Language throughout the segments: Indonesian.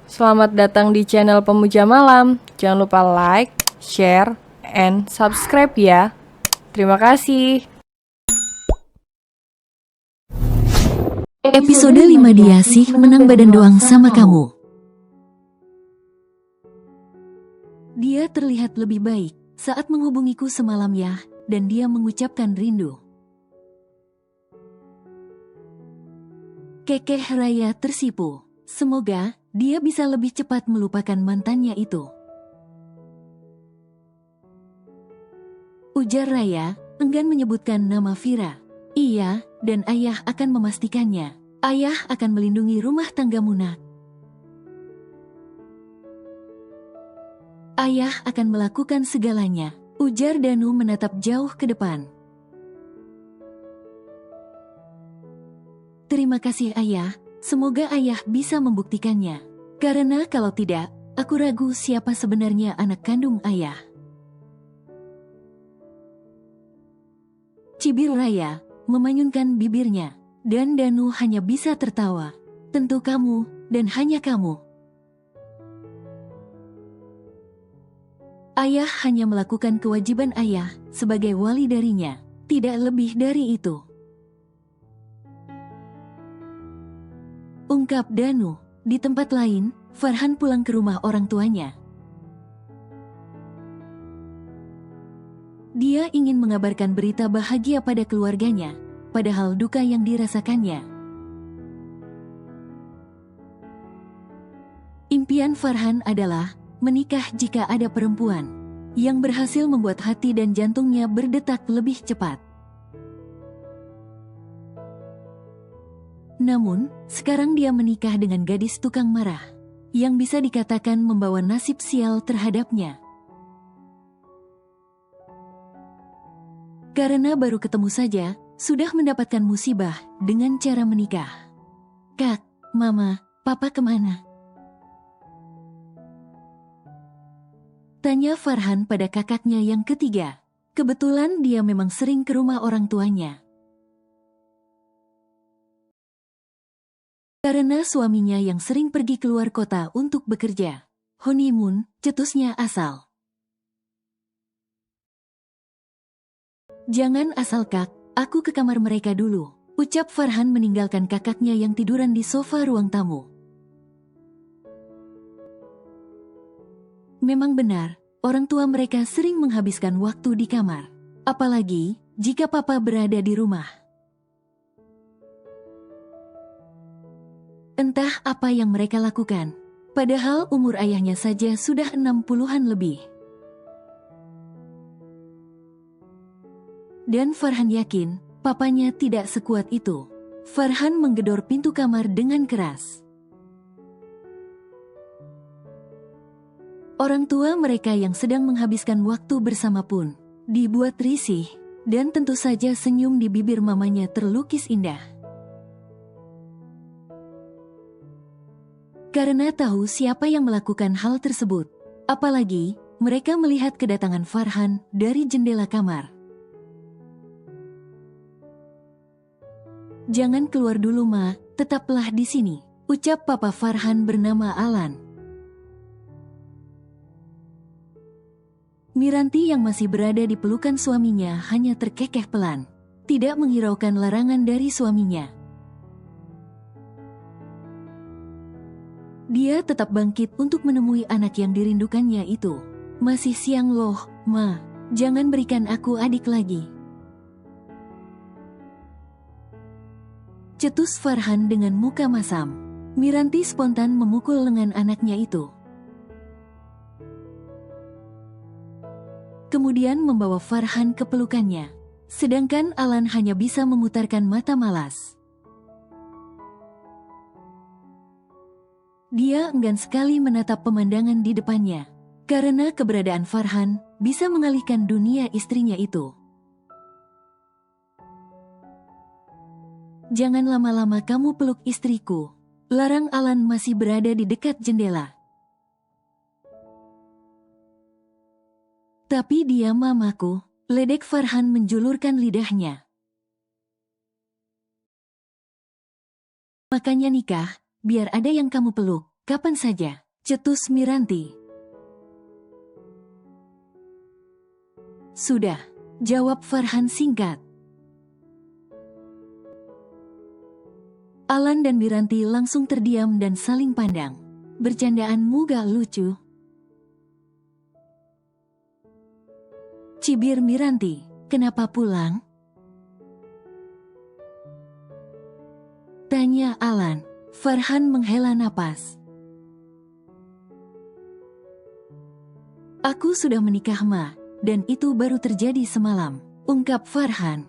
Selamat datang di channel Pemuja Malam. Jangan lupa like, share, and subscribe ya. Terima kasih. Episode 5 Diasih menang badan doang sama kamu. Dia terlihat lebih baik saat menghubungiku semalam ya, dan dia mengucapkan rindu. Kekeh Raya tersipu. Semoga dia bisa lebih cepat melupakan mantannya itu. Ujar Raya, enggan menyebutkan nama Vira. Iya, dan ayah akan memastikannya. Ayah akan melindungi rumah tanggamu nak. Ayah akan melakukan segalanya. Ujar Danu menatap jauh ke depan. Terima kasih ayah. Semoga ayah bisa membuktikannya. Karena kalau tidak, aku ragu siapa sebenarnya anak kandung ayah. Cibir Raya memanyunkan bibirnya, dan Danu hanya bisa tertawa. Tentu kamu, dan hanya kamu. Ayah hanya melakukan kewajiban ayah sebagai wali darinya, tidak lebih dari itu. Ungkap Danu. Di tempat lain, Farhan pulang ke rumah orang tuanya. Dia ingin mengabarkan berita bahagia pada keluarganya, padahal duka yang dirasakannya. Impian Farhan adalah menikah jika ada perempuan yang berhasil membuat hati dan jantungnya berdetak lebih cepat. Namun, sekarang dia menikah dengan gadis tukang marah, yang bisa dikatakan membawa nasib sial terhadapnya. Karena baru ketemu saja, sudah mendapatkan musibah dengan cara menikah. Kak, Mama, Papa kemana? Tanya Farhan pada kakaknya yang ketiga. Kebetulan dia memang sering ke rumah orang tuanya. Karena suaminya yang sering pergi keluar kota untuk bekerja. Honeymoon, cetusnya asal. Jangan asal kak, aku ke kamar mereka dulu. Ucap Farhan meninggalkan kakaknya yang tiduran di sofa ruang tamu. Memang benar, orang tua mereka sering menghabiskan waktu di kamar. Apalagi, jika papa berada di rumah. Entah apa yang mereka lakukan, padahal umur ayahnya saja sudah 60-an lebih. Dan Farhan yakin, papanya tidak sekuat itu. Farhan menggedor pintu kamar dengan keras. Orang tua mereka yang sedang menghabiskan waktu bersama pun dibuat risih, dan tentu saja senyum di bibir mamanya terlukis indah. Karena tahu siapa yang melakukan hal tersebut. Apalagi, mereka melihat kedatangan Farhan dari jendela kamar. Jangan keluar dulu ma, tetaplah di sini, ucap papa Farhan bernama Alan. Miranti yang masih berada di pelukan suaminya hanya terkekeh pelan, tidak menghiraukan larangan dari suaminya. Dia tetap bangkit untuk menemui anak yang dirindukannya itu. Masih siang loh, ma, jangan berikan aku adik lagi. Cetus Farhan dengan muka masam. Miranti spontan memukul lengan anaknya itu. Kemudian membawa Farhan ke pelukannya. Sedangkan Alan hanya bisa memutarkan mata malas. Dia enggan sekali menatap pemandangan di depannya, karena keberadaan Farhan bisa mengalihkan dunia istrinya itu. Jangan lama-lama kamu peluk istriku, larang Alan masih berada di dekat jendela. Tapi dia mamaku, ledek Farhan menjulurkan lidahnya. Makanya nikah, biar ada yang kamu peluk, kapan saja, cetus Miranti. Sudah, jawab Farhan singkat. Alan dan Miranti langsung terdiam dan saling pandang. Bercandaanmu gak lucu? Cibir Miranti, kenapa pulang? Tanya Alan. Farhan menghela napas. Aku sudah menikah Ma, dan itu baru terjadi semalam, ungkap Farhan.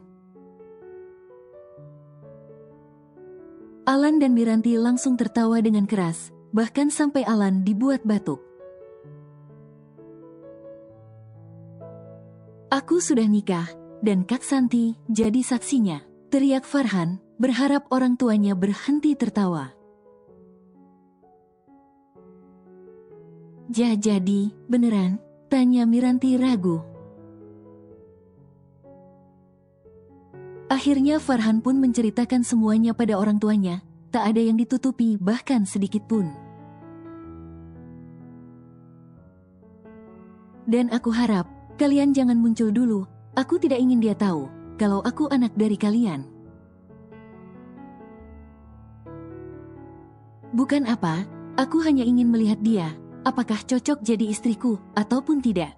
Alan dan Miranti langsung tertawa dengan keras, bahkan sampai Alan dibuat batuk. Aku sudah nikah, dan Kak Santi jadi saksinya, teriak Farhan, berharap orang tuanya berhenti tertawa. Jadi, beneran? Tanya Miranti ragu. Akhirnya Farhan pun menceritakan semuanya pada orang tuanya, tak ada yang ditutupi bahkan sedikit pun. Dan aku harap, kalian jangan muncul dulu, aku tidak ingin dia tahu, kalau aku anak dari kalian. Bukan apa, aku hanya ingin melihat dia, apakah cocok jadi istriku, ataupun tidak.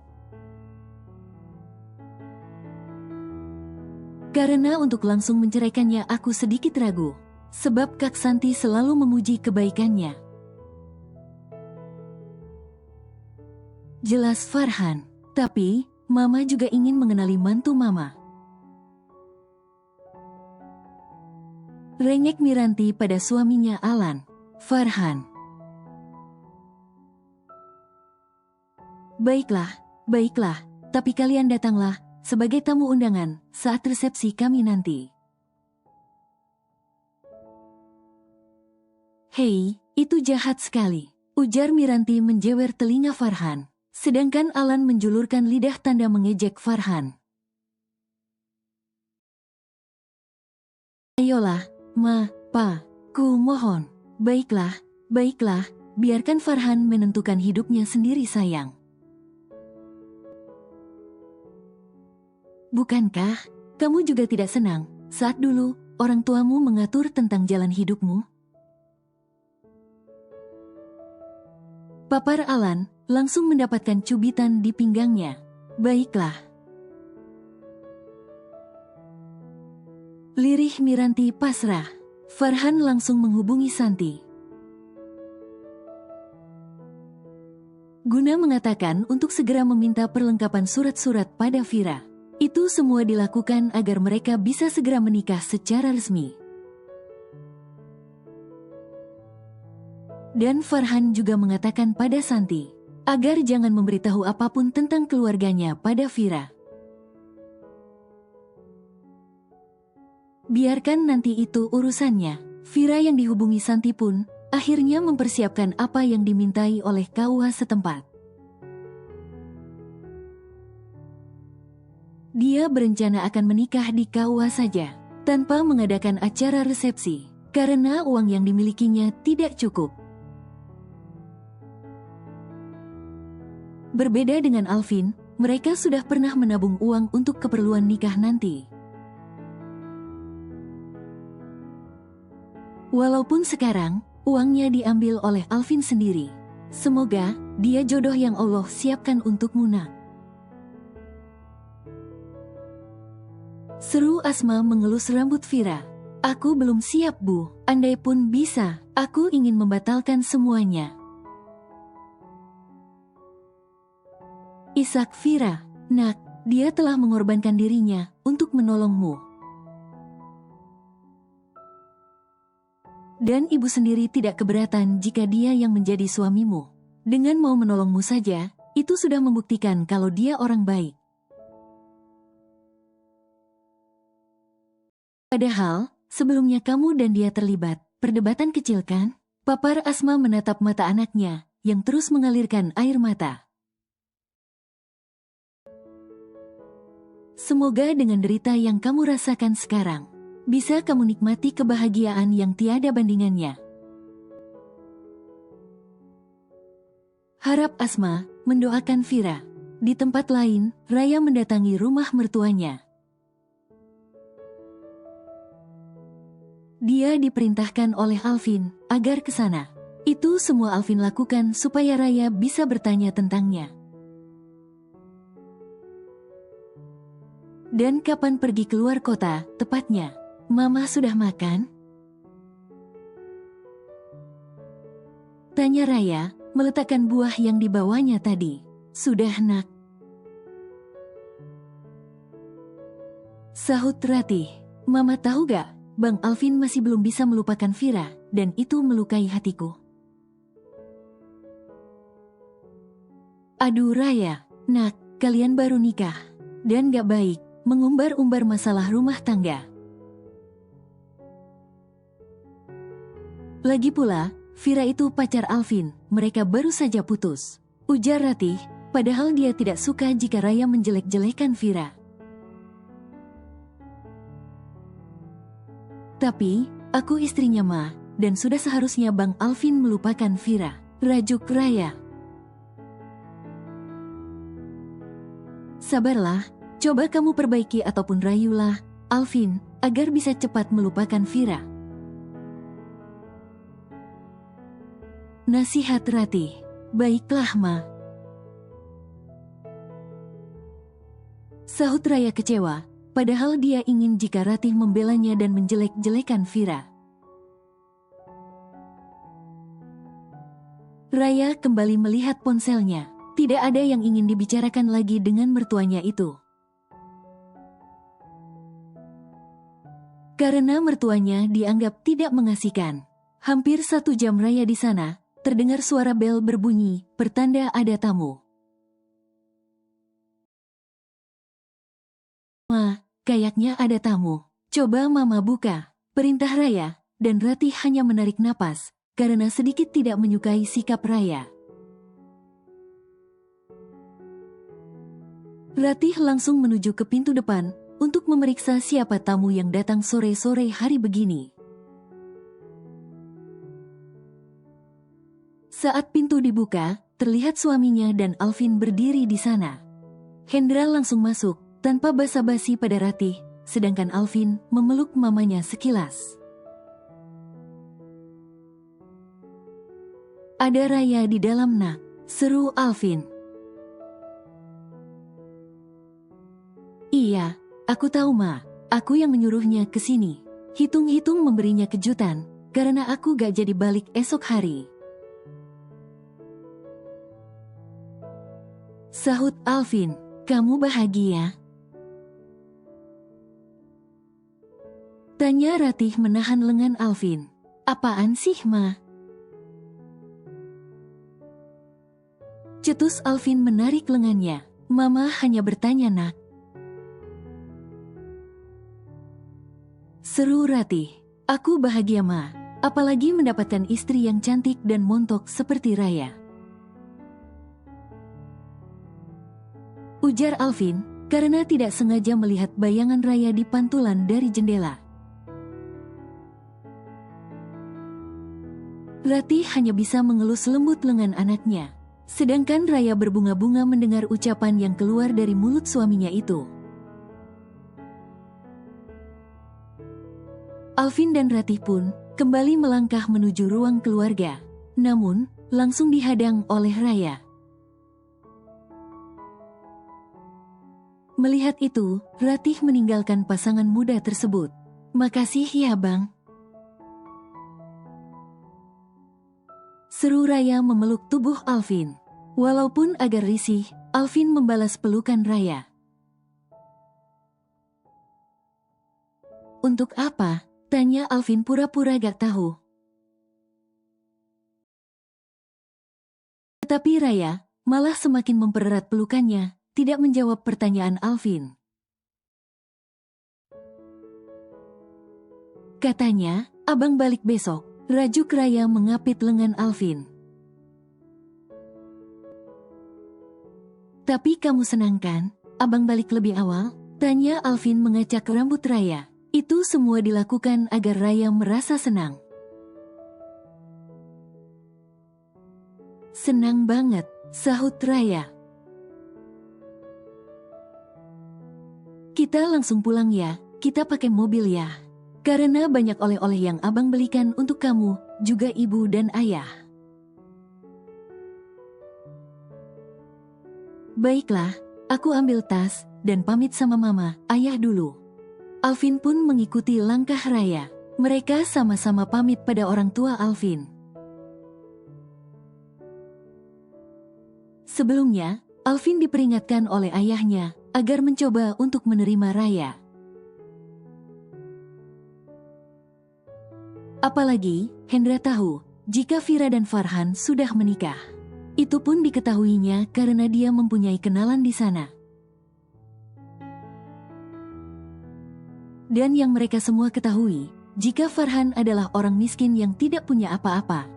Karena untuk langsung menceraikannya aku sedikit ragu, sebab Kak Santi selalu memuji kebaikannya. Jelas Farhan, tapi Mama juga ingin mengenali mantu Mama. Rengek Miranti pada suaminya Alan. Farhan. Baiklah, tapi kalian datanglah sebagai tamu undangan saat resepsi kami nanti. Hei, itu jahat sekali, ujar Miranti menjewer telinga Farhan, sedangkan Alan menjulurkan lidah tanda mengejek Farhan. Ayolah, Ma, Pa, ku mohon, baiklah, biarkan Farhan menentukan hidupnya sendiri sayang. Bukankah kamu juga tidak senang saat dulu orang tuamu mengatur tentang jalan hidupmu? Papar Alan langsung mendapatkan cubitan di pinggangnya. Baiklah. Lirih Miranti pasrah. Farhan langsung menghubungi Santi. Guna mengatakan untuk segera meminta perlengkapan surat-surat pada Vira. Itu semua dilakukan agar mereka bisa segera menikah secara resmi. Dan Farhan juga mengatakan pada Santi, agar jangan memberitahu apapun tentang keluarganya pada Vira. Biarkan nanti itu urusannya. Vira yang dihubungi Santi pun akhirnya mempersiapkan apa yang dimintai oleh KUA setempat. Dia berencana akan menikah di KUA saja, tanpa mengadakan acara resepsi, karena uang yang dimilikinya tidak cukup. Berbeda dengan Alvin, mereka sudah pernah menabung uang untuk keperluan nikah nanti. Walaupun sekarang, uangnya diambil oleh Alvin sendiri. Semoga, dia jodoh yang Allah siapkan untukmu nak. Seru Asma mengelus rambut Vira. Aku belum siap Bu, andai pun bisa, aku ingin membatalkan semuanya. Isak Vira, nak, dia telah mengorbankan dirinya untuk menolongmu. Dan ibu sendiri tidak keberatan jika dia yang menjadi suamimu. Dengan mau menolongmu saja, itu sudah membuktikan kalau dia orang baik. Padahal, sebelumnya kamu dan dia terlibat, perdebatan kecil kan? Papar Asma menatap mata anaknya, yang terus mengalirkan air mata. Semoga dengan derita yang kamu rasakan sekarang, bisa kamu nikmati kebahagiaan yang tiada bandingannya. harap Asma mendoakan Vira. Di tempat lain, Raya mendatangi rumah mertuanya. Dia diperintahkan oleh Alvin agar ke sana. Itu semua Alvin lakukan supaya Raya bisa bertanya tentangnya. Dan kapan pergi keluar kota, tepatnya? Mama sudah makan? Tanya Raya, meletakkan buah yang dibawanya tadi. Sudah, Nak. Sahut Ratih. Mama tahu gak, Bang Alvin masih belum bisa melupakan Vira, dan itu melukai hatiku. Aduh Raya, Nak, kalian baru nikah. Dan gak baik, mengumbar-umbar masalah rumah tangga. Lagi pula, Vira itu pacar Alvin, mereka baru saja putus. Ujar Ratih, padahal dia tidak suka jika Raya menjelek-jelekan Vira. Tapi, aku istrinya Ma, dan sudah seharusnya Bang Alvin melupakan Vira. Rajuk Raya. Sabarlah, coba kamu perbaiki ataupun rayulah Alvin, agar bisa cepat melupakan Vira. Nasihat Ratih. Baiklah Ma. Sahut Raya kecewa, padahal dia ingin jika Ratih membelanya dan menjelek-jelekan Vira. Raya kembali melihat ponselnya. Tidak ada yang ingin dibicarakan lagi dengan mertuanya itu. Karena mertuanya dianggap tidak mengasihkan. Hampir 1 jam Raya di sana, terdengar suara bel berbunyi, pertanda ada tamu. Ma, kayaknya ada tamu. Coba Mama buka. Perintah Raya, dan Ratih hanya menarik napas, karena sedikit tidak menyukai sikap Raya. Ratih langsung menuju ke pintu depan, untuk memeriksa siapa tamu yang datang sore-sore hari begini. Saat pintu dibuka, terlihat suaminya dan Alvin berdiri di sana. Hendra langsung masuk, tanpa basa-basi pada Ratih, sedangkan Alvin memeluk mamanya sekilas. Ada Raya di dalam Nak, seru Alvin. Iya, aku tahu Ma, aku yang menyuruhnya ke sini. Hitung-hitung memberinya kejutan, karena aku gak jadi balik esok hari. Sahut Alvin, kamu bahagia? Tanya Ratih menahan lengan Alvin. Apaan sih Ma? Cetus Alvin menarik lengannya. Mama hanya bertanya Nak. Seru Ratih. Aku bahagia Ma, apalagi mendapatkan istri yang cantik dan montok seperti Raya. Ujar Alvin, karena tidak sengaja melihat bayangan Raya di pantulan dari jendela. Ratih hanya bisa mengelus lembut lengan anaknya, sedangkan Raya berbunga-bunga mendengar ucapan yang keluar dari mulut suaminya itu. Alvin dan Ratih pun kembali melangkah menuju ruang keluarga, namun langsung dihadang oleh Raya. Melihat itu, Ratih meninggalkan pasangan muda tersebut. Makasih ya Bang. Seru Raya memeluk tubuh Alvin. Walaupun agak risih, Alvin membalas pelukan Raya. Untuk apa? Tanya Alvin pura-pura gak tahu. Tetapi Raya malah semakin mempererat pelukannya, tidak menjawab pertanyaan Alvin. Katanya, abang balik besok. Rajuk Raya mengapit lengan Alvin. Tapi kamu senang kan? Abang balik lebih awal? Tanya Alvin mengacak rambut Raya. Itu semua dilakukan agar Raya merasa senang. Senang banget, sahut Raya. Kita langsung pulang ya, kita pakai mobil ya. Karena banyak oleh-oleh yang abang belikan untuk kamu, juga ibu dan ayah. Baiklah, aku ambil tas dan pamit sama mama, ayah dulu. Alvin pun mengikuti langkah Raya. Mereka sama-sama pamit pada orang tua Alvin. Sebelumnya, Alvin diperingatkan oleh ayahnya agar mencoba untuk menerima Raya. Apalagi, Hendra tahu jika Vira dan Farhan sudah menikah. Itu pun diketahuinya karena dia mempunyai kenalan di sana. Dan yang mereka semua ketahui, jika Farhan adalah orang miskin yang tidak punya apa-apa.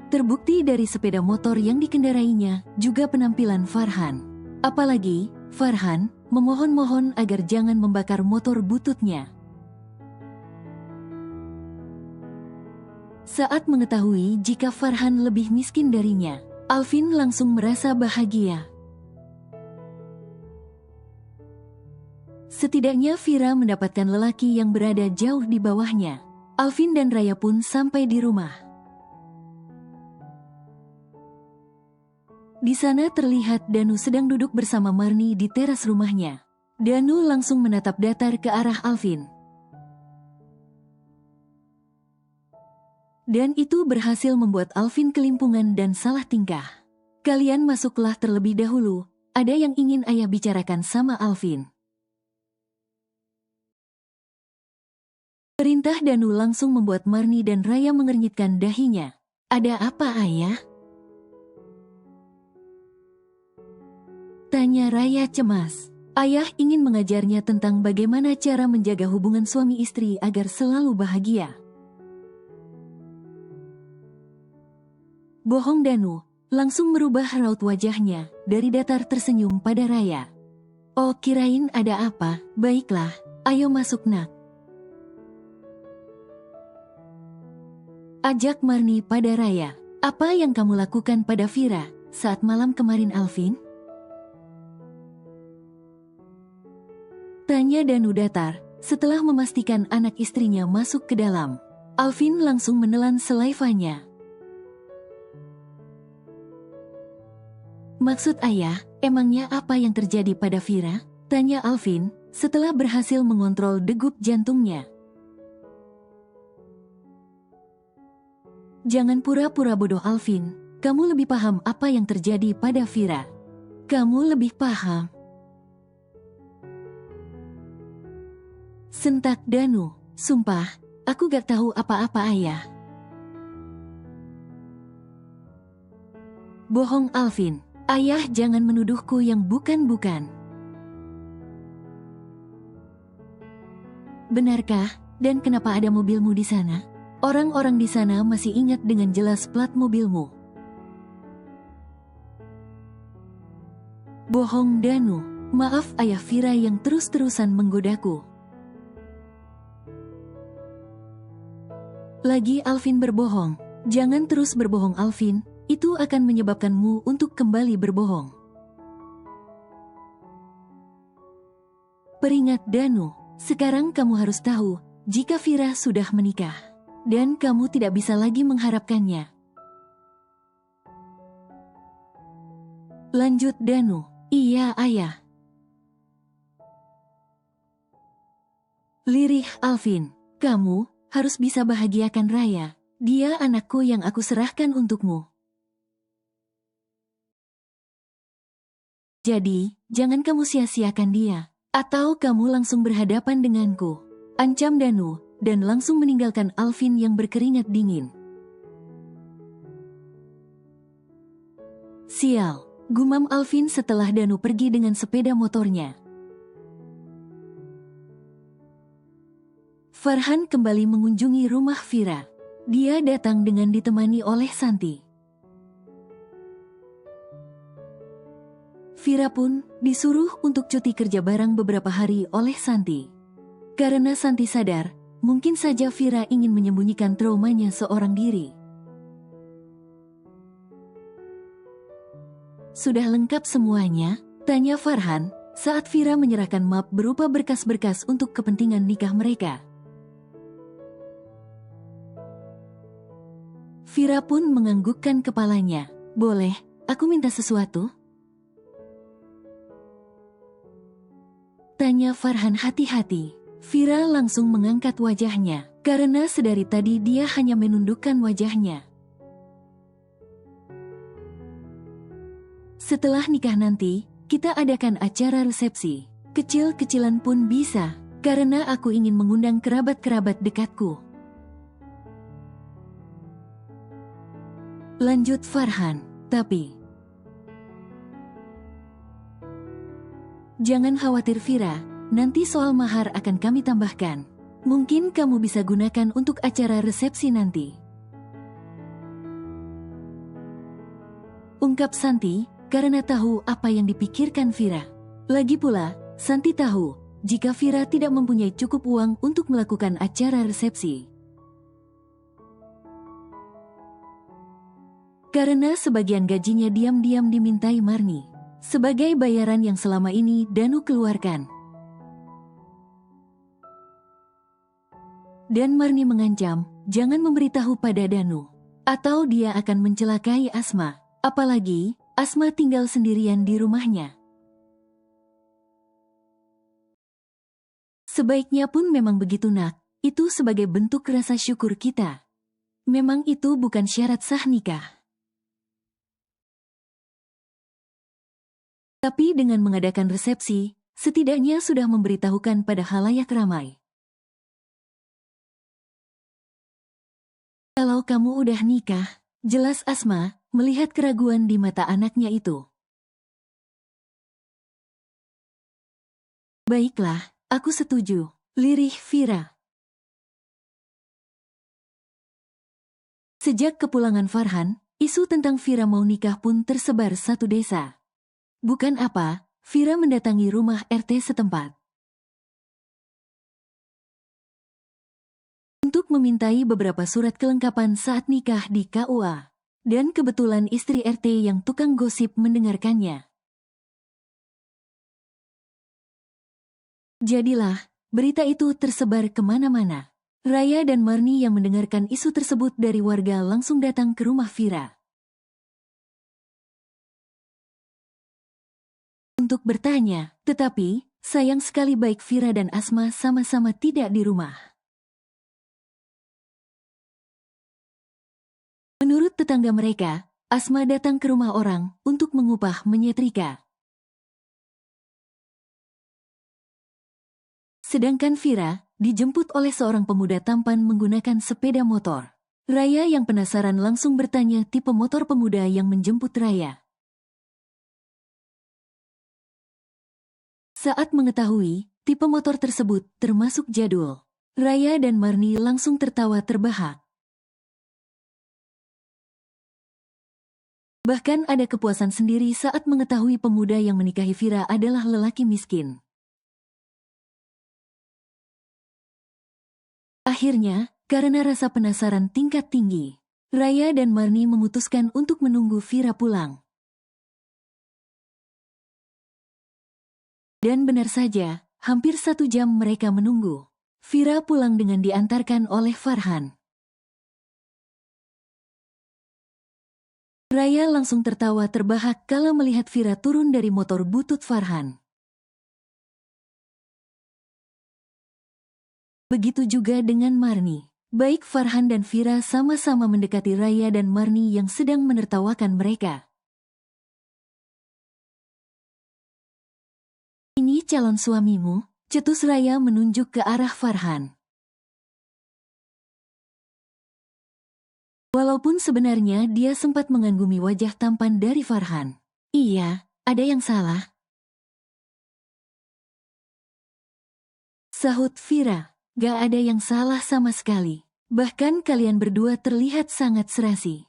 Terbukti dari sepeda motor yang dikendarainya, juga penampilan Farhan. Apalagi, Farhan memohon-mohon agar jangan membakar motor bututnya. Saat mengetahui jika Farhan lebih miskin darinya, Alvin langsung merasa bahagia. Setidaknya Vira mendapatkan lelaki yang berada jauh di bawahnya. Alvin dan Raya pun sampai di rumah. Di sana terlihat Danu sedang duduk bersama Marni di teras rumahnya. Danu langsung menatap datar ke arah Alvin. Dan itu berhasil membuat Alvin kelimpungan dan salah tingkah. Kalian masuklah terlebih dahulu, ada yang ingin ayah bicarakan sama Alvin. Perintah Danu langsung membuat Marni dan Raya mengernyitkan dahinya. Ada apa ayah? Tanya Raya cemas. Ayah ingin mengajarnya tentang bagaimana cara menjaga hubungan suami istri agar selalu bahagia. Bohong Danu langsung merubah raut wajahnya dari datar tersenyum pada Raya. Oh, kirain ada apa? Baiklah, ayo masuk nak. Ajak Marni pada Raya. Apa yang kamu lakukan pada Vira saat malam kemarin Alvin? Tanya Danu datar, setelah memastikan anak istrinya masuk ke dalam. Alvin langsung menelan selaivanya. Maksud ayah, emangnya apa yang terjadi pada Vira? Tanya Alvin, setelah berhasil mengontrol degup jantungnya. Jangan pura-pura bodoh Alvin, kamu lebih paham apa yang terjadi pada Vira. Kamu lebih paham. Sentak Danu, sumpah, aku gak tahu apa-apa ayah. Bohong Alvin, ayah jangan menuduhku yang bukan-bukan. Benarkah? Dan kenapa ada mobilmu di sana? Orang-orang di sana masih ingat dengan jelas plat mobilmu. Bohong Danu, maaf ayah Vira yang terus-terusan menggodaku. Lagi Alvin berbohong. Jangan terus berbohong Alvin, itu akan menyebabkanmu untuk kembali berbohong. Peringat Danu, sekarang kamu harus tahu, jika Vira sudah menikah. Dan kamu tidak bisa lagi mengharapkannya. Lanjut Danu, iya ayah. Lirih Alvin, kamu harus bisa bahagiakan Raya. Dia anakku yang aku serahkan untukmu. Jadi, jangan kamu sia-siakan dia, atau kamu langsung berhadapan denganku. Ancam Danu, dan langsung meninggalkan Alvin yang berkeringat dingin. Sial, gumam Alvin setelah Danu pergi dengan sepeda motornya. Farhan kembali mengunjungi rumah Vira. Dia datang dengan ditemani oleh Santi. Vira pun disuruh untuk cuti kerja bareng beberapa hari oleh Santi. Karena Santi sadar, Mungkin saja Vira ingin menyembunyikan traumanya seorang diri. Sudah lengkap semuanya? Tanya Farhan, saat Vira menyerahkan map berupa berkas-berkas untuk kepentingan nikah mereka. Vira pun menganggukkan kepalanya. Boleh, aku minta sesuatu? Tanya Farhan hati-hati. Vira langsung mengangkat wajahnya, karena sedari tadi dia hanya menundukkan wajahnya. Setelah nikah nanti, kita adakan acara resepsi. Kecil-kecilan pun bisa, karena aku ingin mengundang kerabat-kerabat dekatku. Lanjut Farhan, tapi jangan khawatir Vira, nanti soal mahar akan kami tambahkan. Mungkin kamu bisa gunakan untuk acara resepsi nanti. Ungkap Santi, karena tahu apa yang dipikirkan Vira. Lagi pula, Santi tahu, jika Vira tidak mempunyai cukup uang untuk melakukan acara resepsi. Karena sebagian gajinya diam-diam dimintai Marni, sebagai bayaran yang selama ini Danu keluarkan. Dan Marni mengancam, jangan memberitahu pada Danu, atau dia akan mencelakai Asma. Apalagi, Asma tinggal sendirian di rumahnya. Sebaiknya pun memang begitu nak, itu sebagai bentuk rasa syukur kita. Memang itu bukan syarat sah nikah. Tapi dengan mengadakan resepsi, setidaknya sudah memberitahukan pada halayak ramai. Kalau kamu udah nikah, jelas Asma melihat keraguan di mata anaknya itu. Baiklah, aku setuju, lirih Vira. Sejak kepulangan Farhan, isu tentang Vira mau nikah pun tersebar satu desa. Bukan apa, Vira mendatangi rumah RT setempat untuk memintai beberapa surat kelengkapan saat nikah di KUA. Dan kebetulan istri RT yang tukang gosip mendengarkannya. Jadilah, berita itu tersebar kemana-mana. Raya dan Marni yang mendengarkan isu tersebut dari warga langsung datang ke rumah Vira untuk bertanya, tetapi sayang sekali baik Vira dan Asma sama-sama tidak di rumah. Menurut tetangga mereka, Asma datang ke rumah orang untuk mengupah menyetrika. Sedangkan Vira dijemput oleh seorang pemuda tampan menggunakan sepeda motor. Raya yang penasaran langsung bertanya tipe motor pemuda yang menjemput Raya. Saat mengetahui tipe motor tersebut termasuk jadul, Raya dan Marni langsung tertawa terbahak. Bahkan ada kepuasan sendiri saat mengetahui pemuda yang menikahi Vira adalah lelaki miskin. Akhirnya, karena rasa penasaran tingkat tinggi, Raya dan Marni memutuskan untuk menunggu Vira pulang. Dan benar saja, hampir 1 jam mereka menunggu. Vira pulang dengan diantarkan oleh Farhan. Raya langsung tertawa terbahak kala melihat Vira turun dari motor butut Farhan. Begitu juga dengan Marni. Baik Farhan dan Vira sama-sama mendekati Raya dan Marni yang sedang menertawakan mereka. Ini calon suamimu, cetus Raya menunjuk ke arah Farhan. Walaupun sebenarnya dia sempat mengagumi wajah tampan dari Farhan. Iya, ada yang salah. Sahut Vira, gak ada yang salah sama sekali. Bahkan kalian berdua terlihat sangat serasi.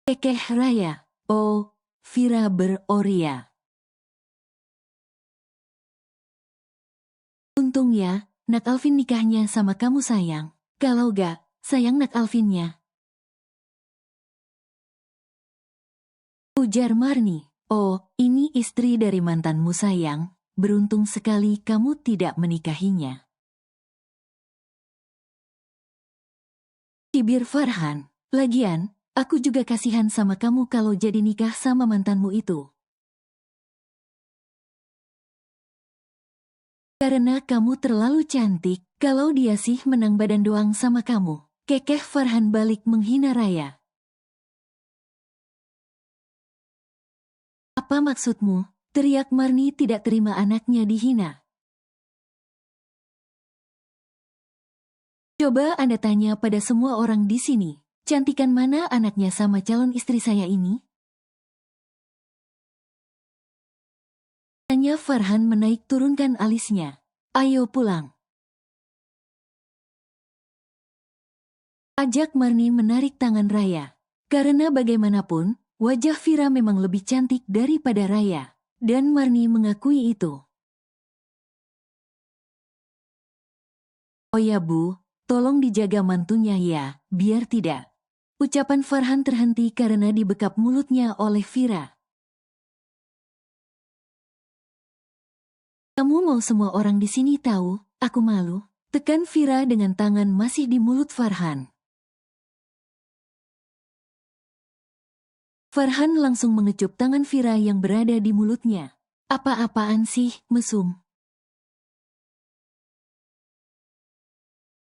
Kekeh Raya, oh, Vira beroria. Untung ya, nak Alvin nikahnya sama kamu sayang. Kalau gak, sayang nak Alvinnya. Ujar Marni. Oh, ini istri dari mantanmu sayang. Beruntung sekali kamu tidak menikahinya. Cibir Farhan. Lagian, aku juga kasihan sama kamu kalau jadi nikah sama mantanmu itu. Karena kamu terlalu cantik, kalau dia sih menang badan doang sama kamu. Kekeh Farhan balik menghina Raya. Apa maksudmu? Teriak Marni tidak terima anaknya dihina. Coba Anda tanya pada semua orang di sini, cantikan mana anaknya sama calon istri saya ini? Tanya Farhan menaik turunkan alisnya. Ayo pulang. Ajak Marni menarik tangan Raya. Karena bagaimanapun, wajah Vira memang lebih cantik daripada Raya. Dan Marni mengakui itu. Oh ya Bu, tolong dijaga mantunya ya, biar tidak. Ucapan Farhan terhenti karena dibekap mulutnya oleh Vira. Kamu mau semua orang di sini tahu, aku malu. Tekan Vira dengan tangan masih di mulut Farhan. Farhan langsung mengecup tangan Vira yang berada di mulutnya. Apa-apaan sih, mesum?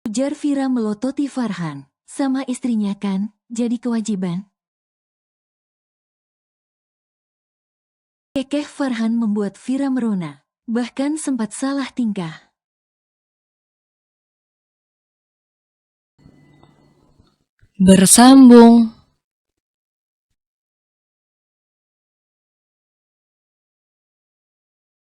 Ujar Vira melototi Farhan. Sama istrinya kan, jadi kewajiban. Kekeh Farhan membuat Vira merona. Bahkan sempat salah tingkah. Bersambung.